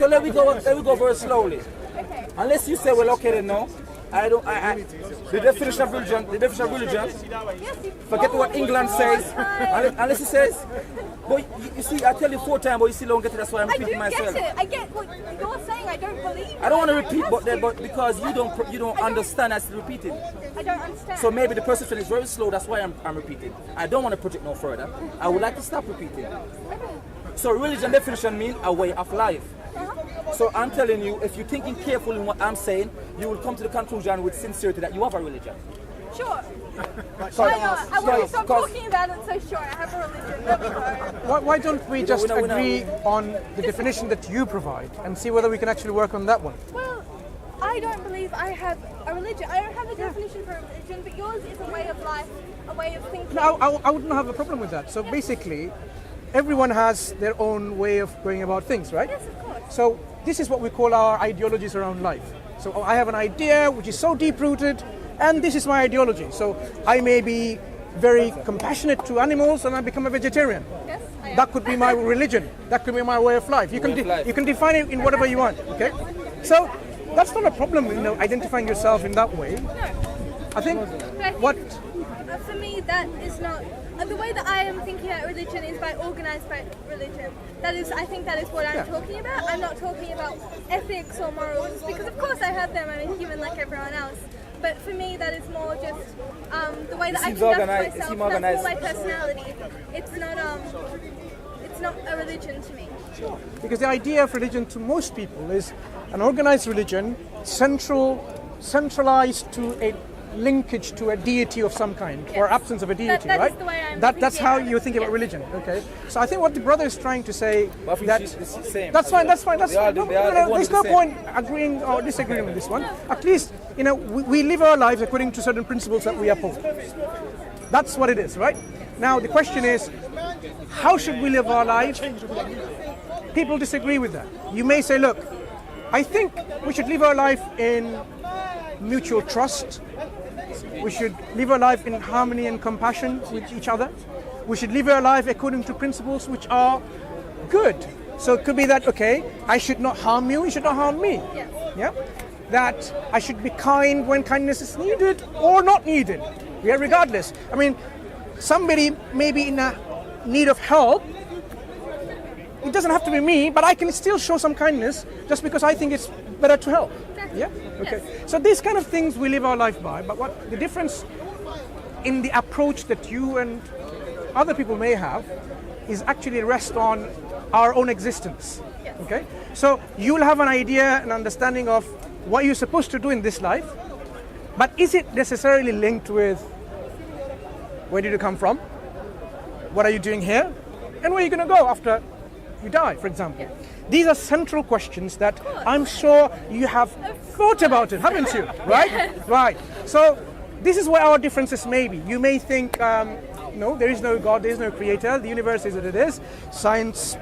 So let me go very slowly. Okay. Unless you say, well, okay, then no. I don't. The definition of religion. Yes, Forget what England says. Unless it says. But you see, I tell you 4 times, but you still don't get it. That's why I'm repeating myself. Get it. I get what you're saying. I don't believe. I don't want to repeat, but because you don't understand, I still repeat it. I don't understand. So maybe the perception is very slow. That's why I'm repeating. I don't want to project no further. I would like to stop repeating. So religion definition means a way of life. So I'm telling you, if you're thinking carefully in what I'm saying, you will come to the conclusion with sincerity that you have a religion. Sure. Why not? I want to stop talking about it so sure. I have a religion. There we go. Why don't we just agree on the definition that you provide and see whether we can actually work on that one? Well, I don't believe I have a religion. I don't have a definition for a religion, but yours is a way of life, a way of thinking. No, I wouldn't have a problem with that. So basically, everyone has their own way of going about things, right? Yes, of course. So this is what we call our ideologies around life. So I have an idea which is so deep-rooted, and this is my ideology. So I may be very compassionate to animals and I become a vegetarian. Yes, I am. That could be my religion. That could be my way of life. You can define it in whatever you want, okay? So that's not a problem, identifying yourself in that way. No. I think what... For me, that is not... the way that I am thinking about religion is by organized by religion. I think that is what I'm talking about. I'm not talking about ethics or morals, because of course I have them. I'm a human like everyone else. But for me, that is more just the way that I conduct myself. That's more my personality. It's not a religion to me. Sure. Because the idea of religion to most people is an organized religion, centralized to a linkage to a deity of some kind, or absence of a deity, that right? Is the way I'm that's how you think about religion, okay? So I think what the brother is trying to say that's fine. There's no point agreeing or disagreeing with this one. At least, we live our lives according to certain principles that we uphold. That's what it is, right? Now the question is, how should we live our lives? People disagree with that. You may say, look, I think we should live our life in mutual trust. We should live our life in harmony and compassion with each other. We should live our life according to principles which are good. So it could be that, okay, I should not harm you, you should not harm me. Yes. Yeah? That I should be kind when kindness is needed or not needed. Yeah, regardless. I mean, somebody may be in a need of help. It doesn't have to be me, but I can still show some kindness just because I think it's better to help. Yeah? Okay. Yes. So these kind of things we live our life by, but what the difference in the approach that you and other people may have is actually rest on our own existence. Yes. Okay? So you'll have an idea, an understanding of what you're supposed to do in this life, but is it necessarily linked with where did you come from? What are you doing here? And where are you going to go after you die, for example? Yes. These are central questions that I'm sure you have thought about it, haven't you? Right? Yes. Right. So this is where our differences may be. You may think, no, there is no God, there is no creator, the universe is what it is. Science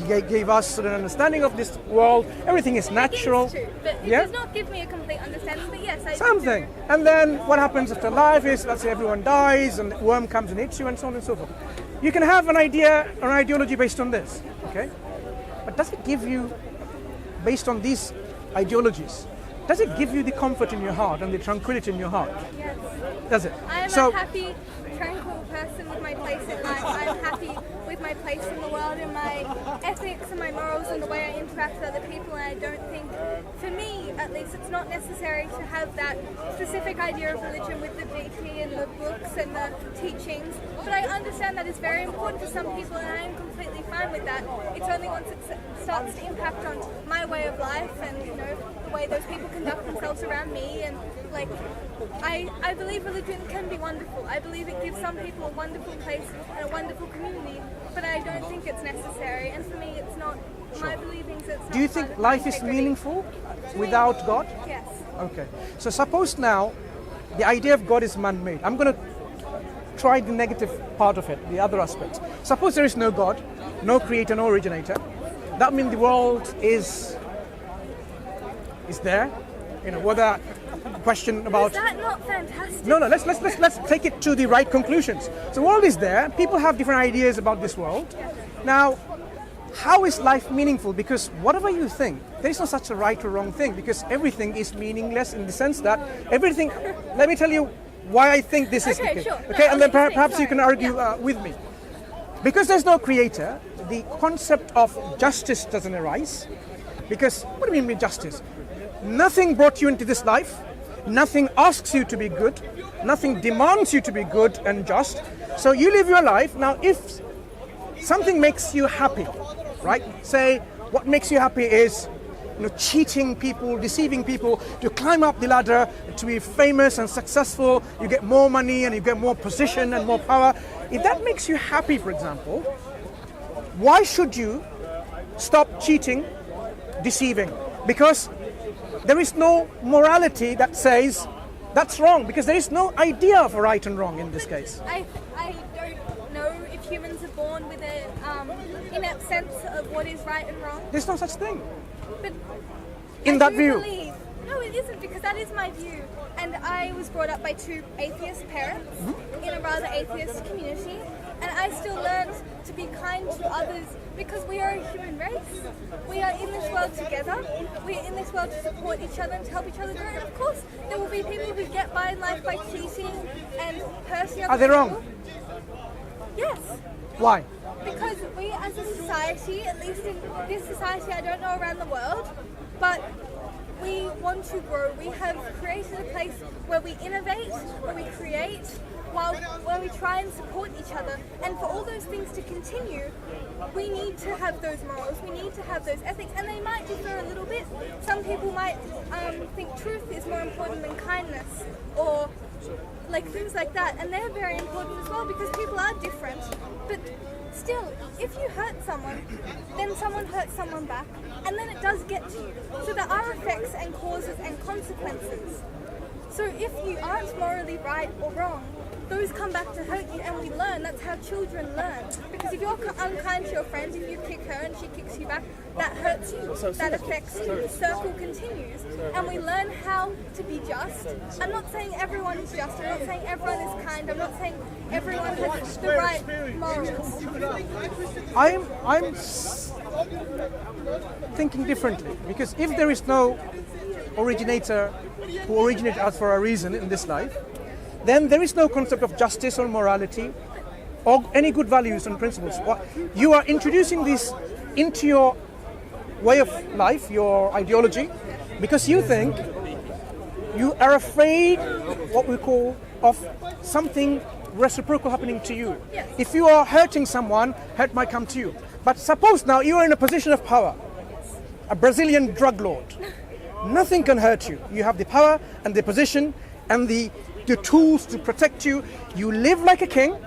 gave us an understanding of this world, everything is natural. It is true, but it does not give me a complete understanding, but yes, I Something. do. And then what happens after life is, let's say everyone dies and the worm comes and eats you and so on and so forth. You can have an idea, an ideology based on this, okay? But does it give you, based on these ideologies, does it give you the comfort in your heart and the tranquility in your heart? Yes. Does it? I am a happy, tranquil person with my place in life. I'm happy with my place in the world and my ethics and my morals and the way I interact with other people, and I don't think, for me at least, it's not necessary to have that specific idea of religion with the GP and the books and the teachings, but I understand that it's very important for some people and I am completely fine with that. It's only once it starts to impact on my way of life and the way those people conduct themselves around me, and I believe religion can be wonderful. I believe it gives some people a wonderful place and a wonderful community, but I don't think it's necessary, and for me it's not my believings. It's not. Do you think life is meaningful without God? Yes. Okay. So suppose now the idea of God is man-made. I'm going to try the negative part of it, the other aspects. Suppose there is no God, no creator, no originator. That means the world is there. Whether question about. Is that not fantastic? No. Let's take it to the right conclusions. So the world is there. People have different ideas about this world. Now, how is life meaningful? Because whatever you think, there is no such a right or wrong thing, because everything is meaningless in the sense that everything, let me tell you why I think this is the case. Sure. Okay, No, and then perhaps you can argue with me. Because there's no creator, the concept of justice doesn't arise. Because, what do you mean by justice? Nothing brought you into this life, nothing asks you to be good, nothing demands you to be good and just. So you live your life. Now, if something makes you happy, right? Say, what makes you happy is, cheating people, deceiving people, to climb up the ladder, to be famous and successful, you get more money and you get more position and more power. If that makes you happy, for example, why should you stop cheating, deceiving? Because there is no morality that says that's wrong, because there is no idea of right and wrong in this case. I don't know if humans are born with an inept sense of what is right and wrong. There's no such thing. But In that view. No, it isn't, because that is my view. And I was brought up by two atheist parents in a rather atheist community, and I still learned to be kind to others because we are a human race. We are in this world together. We are in this world to support each other and to help each other grow. And of course, there will be people who get by in life by cheating and hurting other people. Are they wrong? Yes. Why? Because we as a society, at least in this society, I don't know around the world, but we want to grow. We have created a place where we innovate, where we create, where we try and support each other. And for all those things to continue, we need to have those morals, we need to have those ethics, and they might differ a little bit. Some people might think truth is more important than kindness, or like things like that, and they're very important as well, because people are different. But still, if you hurt someone, then someone hurts someone back, and then it does get to you. So there are effects and causes and consequences. So if you aren't morally right or wrong, those come back to hurt you, and we learn. That's how children learn. Because if you're unkind to your friend, if you kick her and she kicks you back, that hurts you, that affects you. The circle continues, and we learn how to be just. I'm not saying everyone is just, I'm not saying everyone is kind, I'm not saying everyone has the right morals. I'm thinking differently, because if there is no originator who originated us for a reason in this life, then there is no concept of justice or morality or any good values and principles. You are introducing this into your way of life, your ideology, because you think you are afraid, what we call, of something reciprocal happening to you. Yes. If you are hurting someone, hurt might come to you. But suppose now you are in a position of power, a Brazilian drug lord. Nothing can hurt you. You have the power and the position and the tools to protect you. You live like a king.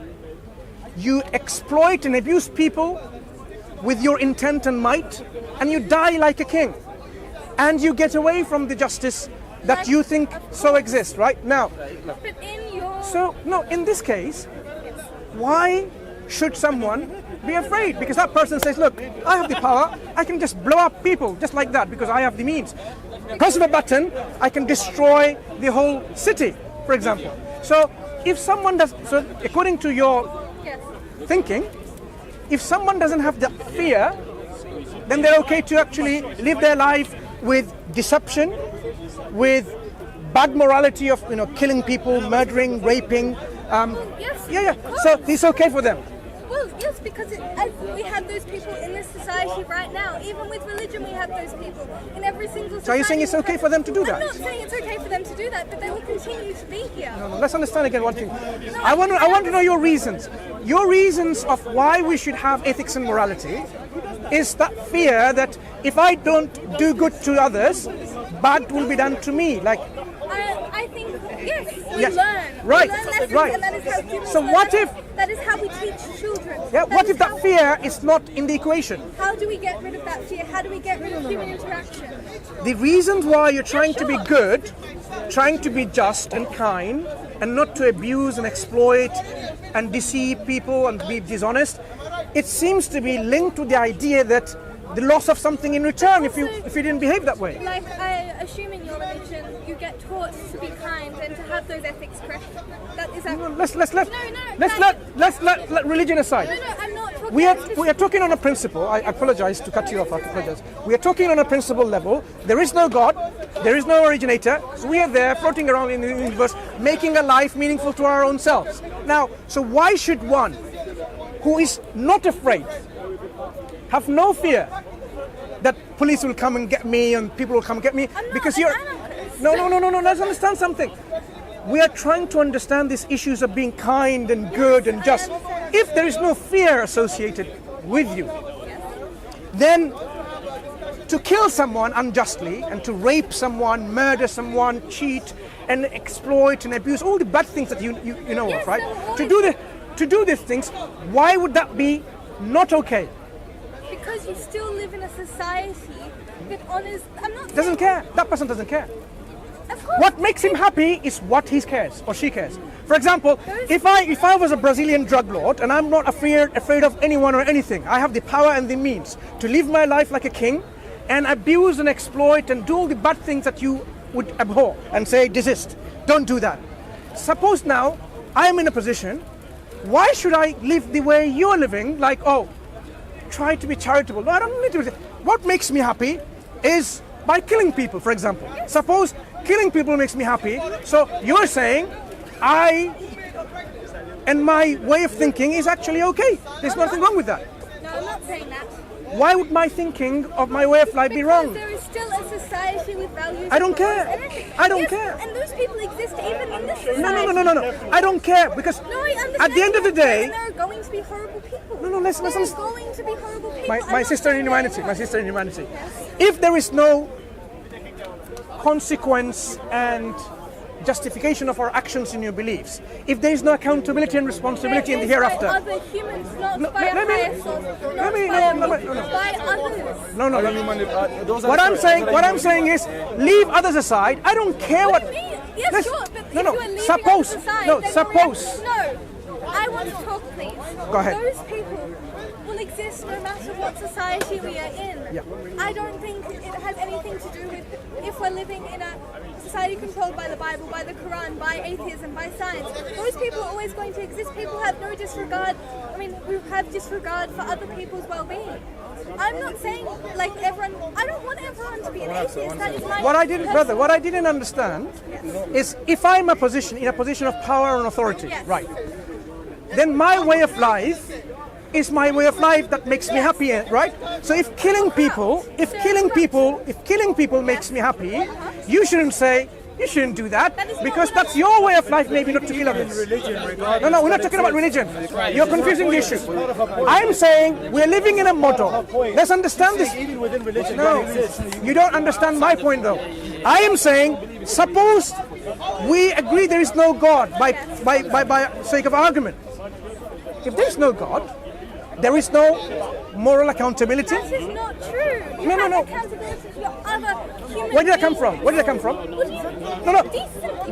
You exploit and abuse people with your intent and might, and you die like a king. And you get away from the justice that you think so exists, right? Now, But in your... so, no, in this case, why should someone be afraid? Because that person says, look, I have the power, I can just blow up people just like that because I have the means. Press of a button, I can destroy the whole city, for example. So if someone does, so according to your Yes. thinking, if someone doesn't have the fear, then they're okay to actually live their life with deception, with bad morality of killing people, murdering, raping. Yes. Yeah. So it's okay for them. Well, yes, because as we have those people in this society right now. Even with religion, we have those people in every single society. So are you saying it's okay for them to do that? I'm not saying it's okay for them to do that, but they will continue to be here. No, let's understand again one thing. I want to know your reasons. Your reasons of why we should have ethics and morality is that fear that if I don't do good to others, bad will be done to me. Like, I think, yes, we Yes. learn. Right, We learn lessons, right. and that is how humans So learn. what if- That is how we teach children. yeah, what if that fear is not in the equation? How do we get rid of that fear? How do we get rid of human interaction? The reasons why you're trying to be good, trying to be just and kind, and not to abuse and exploit and deceive people and be dishonest, it seems to be linked to the idea that the loss of something in return if you didn't behave that way. Like, I assume in your religion you get taught to be kind and to have those ethics correct. Let's let religion aside. No, I'm not talking. We are talking on a principle. I apologize to cut you off. I apologize. We are talking on a principle level. There is no God. There is no originator. So we are there floating around in the universe, making a life meaningful to our own selves. Now, so why should one who is not afraid, have no fear that police will come and get me and people will come and get me? Because you're... No, let's understand something. We are trying to understand these issues of being kind and good and just. If there is no fear associated with you, then to kill someone unjustly and to rape someone, murder someone, cheat and exploit and abuse, all the bad things that you know of, right? To do these things, why would that be not okay? Because you still live in a society that honors... Doesn't care. That person doesn't care. Of course. What makes him happy is what he cares or she cares. For example, if I was a Brazilian drug lord and I'm not afraid of anyone or anything, I have the power and the means to live my life like a king and abuse and exploit and do all the bad things that you would abhor and say, desist, don't do that. Suppose now I'm in a position, why should I live the way you're living? Like, try to be charitable. No, I don't need to. What makes me happy is by killing people, for example. Suppose killing people makes me happy. So you're saying and my way of thinking is actually okay. There's nothing wrong with that. No, I'm not saying that. Why would my thinking of my way of life be wrong? Because there is still a society with values. I don't care. I don't care. And those people exist even in this society. No. I don't care because at the end of the day, there are going to be horrible people. No, listen. There are going to be horrible people. My sister in humanity. Yes. If there is no consequence and justification of our actions in your beliefs, if there is no accountability and responsibility in the hereafter. By other humans, not by a higher source, by others. No. What I'm saying is, leave others aside. I don't care what. Yes, sure, but if you are leaving others aside, No, I want to talk, please. Go ahead. Those people will exist no matter what society we are in. Yeah. I don't think it has anything to do with if we're living in a society controlled by the Bible, by the Quran, by atheism, by science. Those people are always going to exist. People have no disregard. Who have disregard for other people's well-being. I'm not saying like everyone. I don't want everyone to be an atheist. That is my. What I didn't understand is if I'm in a position of power and authority, right? Then my way of life is my way of life that makes me happy, right? So if killing people makes me happy, you shouldn't say, you shouldn't do that, because that's your way of life, maybe not to kill others. No, we're not talking about religion. You're confusing the issue. I'm saying we're living in a model. Let's understand this. No, you don't understand my point though. I am saying, suppose we agree there is no God by sake of argument. If there is no God, there is no moral accountability. That is not true. You have accountability to your other human Where did that come from? What do you No.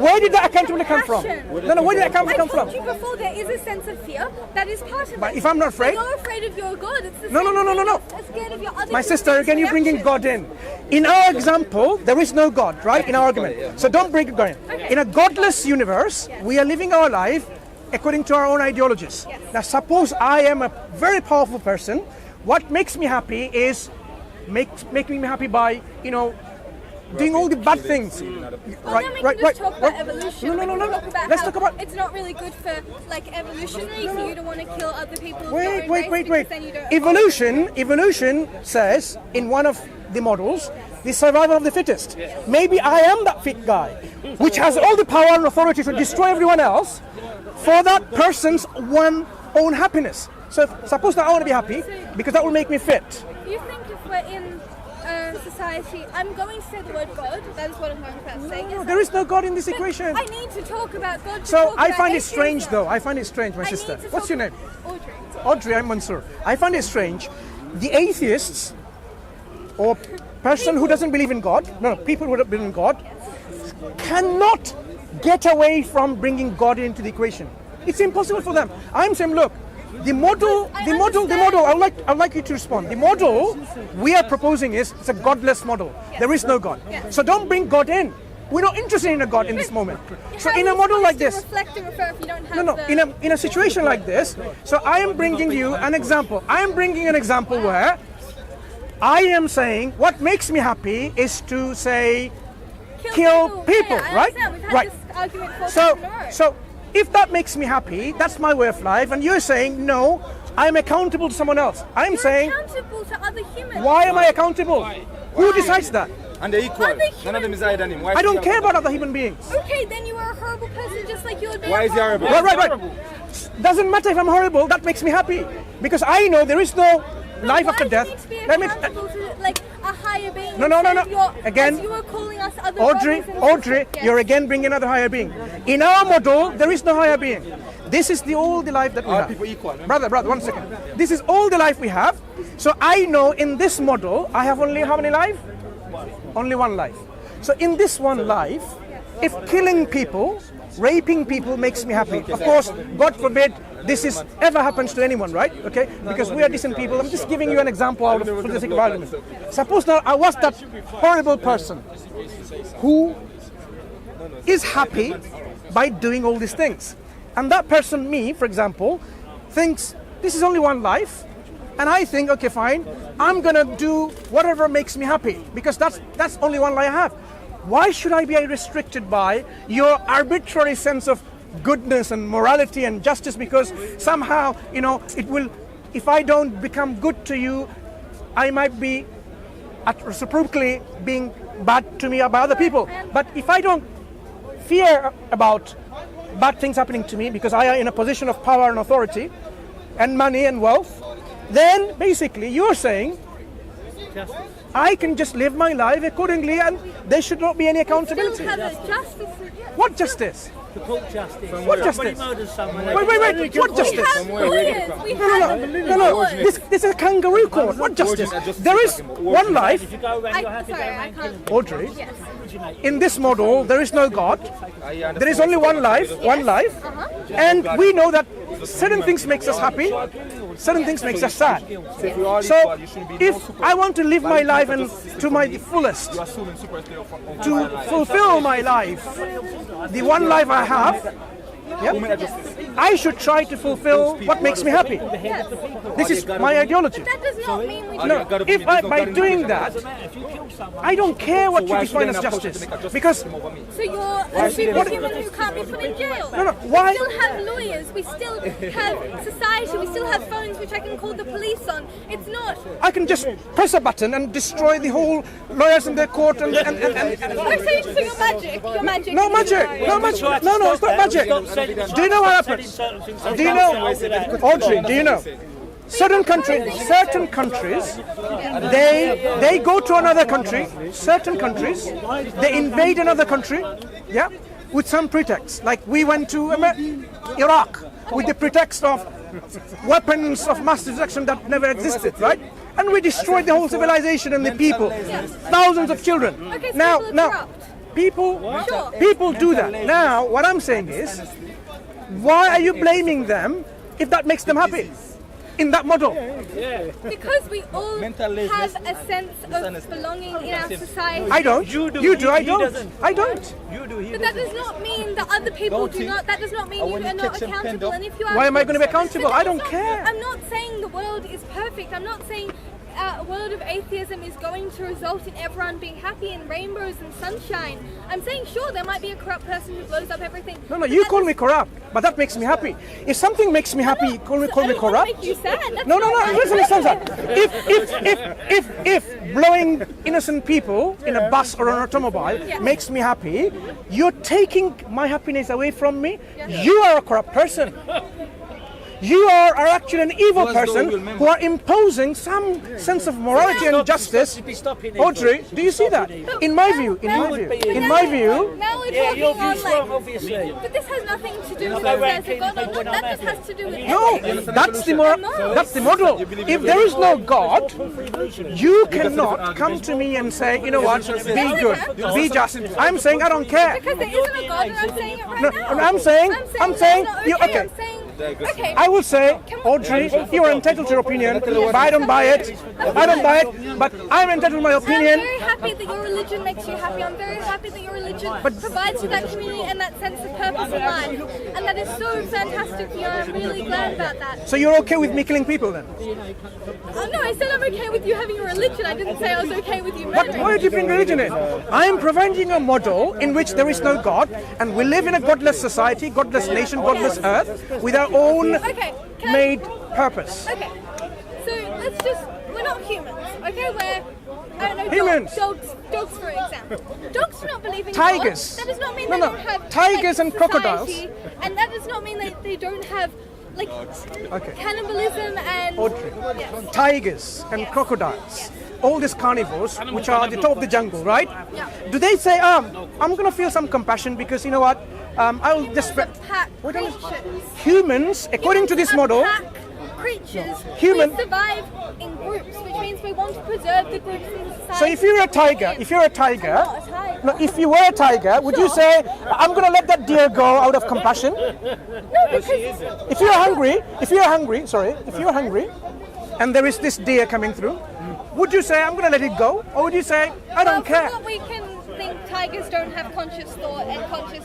Where did that accountability come from? No. Where did that come from? I told you before, there is a sense of fear that is part of it. But if I'm not afraid? You're afraid of your God. It's the No. You're scared of your other My sister, again, you're bringing God in. In our example, there is no God, right? In our argument. So don't bring God in. In a godless universe, we are living our life according to our own ideologies. Yes. Now, suppose I am a very powerful person. What makes me happy is making me happy by, doing all the bad things. Right. Talk about evolution. No. Let's talk about. It's not really good for evolutionary for you to want to kill other people. Wait. Evolution says in one of the models, the survival of the fittest. Maybe I am that fit guy, which has all the power and authority to destroy everyone else for that person's own happiness. So suppose that I want to be happy because that will make me fit. You think if we're in a society, I'm going to say the word God, that is what I'm going to say. No, there is no God in this equation. I need to talk about God. So I find it strange though. I find it strange, my sister. What's your name? Audrey, I'm Mansur. I find it strange. The atheists or person who doesn't believe in God, people who don't believe in God, cannot get away from bringing God into the equation. It's impossible for them. I'm saying, look, The model. I'd like you to respond. The model we are proposing is it's a godless model. Yes. There is no God. Yes. So don't bring God in. We're not interested in a God in this moment. So in a model like this, reflect and refer if you don't have in a situation like this, so I am bringing you an example. I am bringing an example where I am saying what makes me happy is to say kill people, Yeah, right? We've had Right. this argument 4 times in a row. So if that makes me happy, that's my way of life, and you're saying no, I'm accountable to someone else. I'm You're saying, accountable to other humans. why am I accountable? Who decides that? And they're equal. None of them is higher than him. Why I is he don't care horrible? about other human beings. Okay, then you are a horrible person just like you would be. Why is he horrible? Right. Doesn't matter if I'm horrible, that makes me happy. Because I know there is no life after death. Why do you Let need me. to be accountable to like a higher being? No. instead of your- Again, as you were calling us other Audrey, bodies and Audrey, systems. you're again bringing another higher being. In our model, there is no higher being. This is all the life that we All have. people equal, remember? Brother, 1 second. This is all the life we have. So I know in this model, I have only how many life? Only one life. So in this one life, if killing people, raping people makes me happy. Of course, God forbid this is ever happens to anyone, right? Okay? Because we are decent people. I'm just giving you an example out of for the sake of argument. Suppose now I was that horrible person who is happy by doing all these things. And that person, me, for example, thinks this is only one life. And I think, okay, fine, I'm gonna do whatever makes me happy because that's only one life I have. Why should I be restricted by your arbitrary sense of goodness and morality and justice? Because somehow, it will, if I don't become good to you, I might be reciprocally being bad to me by other people. But if I don't fear about bad things happening to me because I am in a position of power and authority and money and wealth, then basically you're saying I can just live my life accordingly and there should not be any accountability. Still have a justice. What justice? To court justice. What justice? Murders someone. Wait, what We justice? have lawyers. We have No, laws. this is a kangaroo court. What justice? There is one life, If you go around your happy Sorry, day, I can't. Audrey. Yes. In this model, there is no God. There is only one life, and we know that certain things makes us happy, certain things makes us sad. So, if I want to live my life and to my fullest, to fulfill my life, the one life I have, I should try to fulfill what makes me happy. This is my ideology. That does not mean we No, if by doing that, I don't care what you define as justice, because So you're a superhuman who can't be put in jail. No, why- We still have lawyers. We still have society. We still have phones which I can call the police on. It's not. I can just press a button and destroy the whole lawyers in their court and So you're magic. You're magic. no magic, no, it's not magic. Do you know what happens? Do you know, Audrey? Do you know? Certain countries, they go to another country. Certain countries, they invade another country, with some pretext. Like we went to Iraq with the pretext of weapons of mass destruction that never existed, right? And we destroyed the whole civilization and the people, thousands of children. Okay, so Now, people are corrupt. people do that. Now, what I'm saying is, why are you blaming them if that makes them happy? In that model. Because we all have a sense of belonging in our society. I don't. You do. I don't. I don't. But that does not mean that other people do not. That does not mean you are not accountable. And if you are, Why am I going to be accountable? I don't care. I'm not saying the world is perfect. I'm not saying a world of atheism is going to result in everyone being happy and rainbows and sunshine. I'm saying sure there might be a corrupt person who blows up everything. No, you call me corrupt, but that makes me happy. If something makes me happy, you call me corrupt. Make you sad. That's No. not Listen. If blowing innocent people in a bus or an automobile makes me happy, you're taking my happiness away from me. You are a corrupt person. You are actually an evil person who are imposing some sense of morality and justice. Audrey, do you see that? In my view, Now we're talking on obviously. but this has nothing to do with God. That just has to do with No, that's the model. If there is no God, you cannot come to me and say, you know what, be good, be just. I'm saying I don't care. Because there isn't a God, and I'm saying it right No, now. I'm saying, that's not okay. okay. I'm saying Okay. I will say, Audrey, you are entitled to your opinion, but I don't buy it. I don't buy it, but I'm entitled to my I'm opinion. very happy that your religion makes you happy. I'm very happy that your religion provides you that community and that sense of purpose in life. And that is so fantastic for you. I'm really glad about that. So you're okay with me killing people then? No, I said I'm okay with you having a religion. I didn't say I was okay with you But murdering. why do you bring religion in? I am providing a model in which there is no God, and we live in a godless society, godless nation, godless earth, with our own Okay, made purpose. Okay, so let's just, we're not humans, okay? We're, I don't know, Humans. dogs for example. Dogs do not believe in Tigers. God. That does not mean No, they no. don't have Tigers and society, crocodiles. And that does not mean that they don't have like Okay. cannibalism and Audrey. yes. Tigers and crocodiles, all these carnivores, which are at the top of the jungle, right? Yeah. Do they say, I'm going to feel some compassion because you know what? I'll just... Pack Wait a minute. creatures. Humans, according to this model, Pack creatures, Human- we survive in groups, which means we want to preserve the groups in society. so if you're a tiger, I'm not a tiger. no, if you were a tiger, would you say, I'm going to let that deer go out of compassion? No, because If you're hungry, and there is this deer coming through, would you say, I'm going to let it go? Or would you say, I don't care? From what we can think, tigers don't have conscious thought and conscious